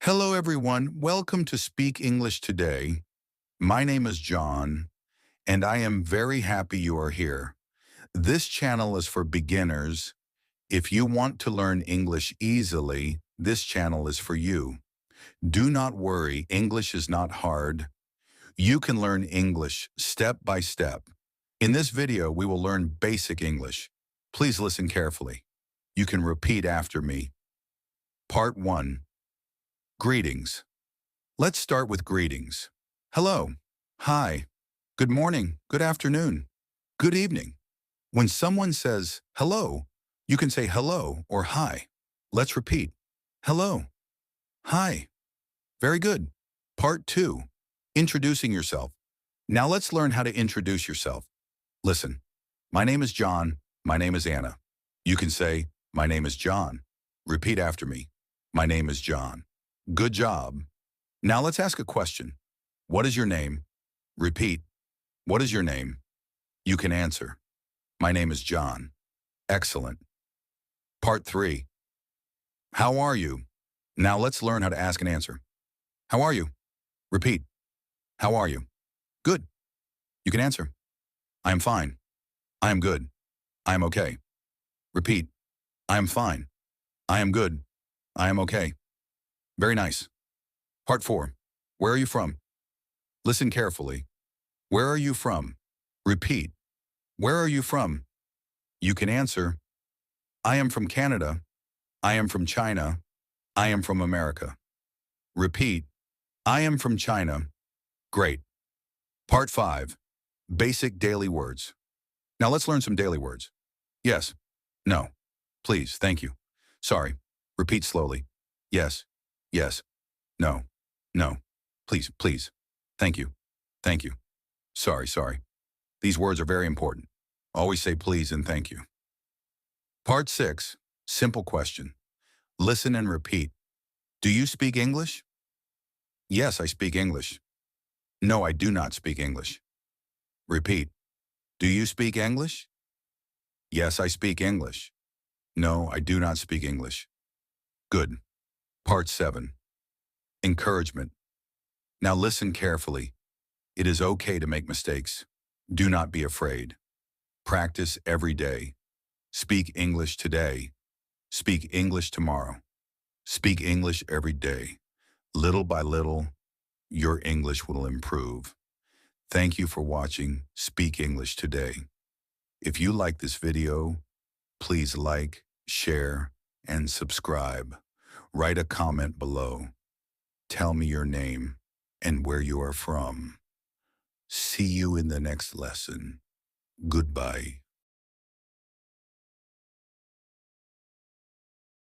Hello, everyone. Welcome to Speak English Today. My name is John, and I am very happy you are here. This channel is for beginners. If you want to learn English easily, this channel is for you. Do not worry, English is not hard. You can learn English step by step. In this video, we will learn basic English. Please listen carefully. You can repeat after me. Part 1. Greetings. Let's start with greetings. Hello, hi, good morning, good afternoon, good evening. When someone says hello, you can say hello or hi. Let's repeat. Hello, hi. Very good. Part 2. Introducing yourself. Now let's learn how to introduce yourself. Listen, my name is John, my name is Anna. You can say, my name is John. Repeat after me. My name is John. Good job. Now let's ask a question. What is your name? Repeat. What is your name? You can answer. My name is John. Excellent. Part 3. How are you? Now let's learn how to ask and answer. How are you? Repeat. How are you? Good. You can answer. I am fine. I am good. I am okay. Repeat. I am fine. I am good. I am okay. Very nice. Part 4. Where are you from? Listen carefully. Where are you from? Repeat. Where are you from? You can answer. I am from Canada. I am from China. I am from America. Repeat. I am from China. Great. Part 5. Basic daily words. Now let's learn some daily words. Yes. No. Please. Thank you. Sorry. Repeat slowly. Yes. Yes. No. No. Please. Please. Thank you. Thank you. Sorry. Sorry. These words are very important. Always say please and thank you. Part 6. Simple question. Listen and repeat. Do you speak English? Yes, I speak English. No, I do not speak English. Repeat. Do you speak English? Yes, I speak English. No, I do not speak English. Good. Part 7. Encouragement. Now listen carefully. It is okay to make mistakes. Do not be afraid. Practice every day. Speak English today. Speak English tomorrow. Speak English every day. Little by little, your English will improve. Thank you for watching Speak English Today. If you like this video, please like, share, and subscribe. Write a comment below. Tell me your name and where you are from. See you in the next lesson. Goodbye.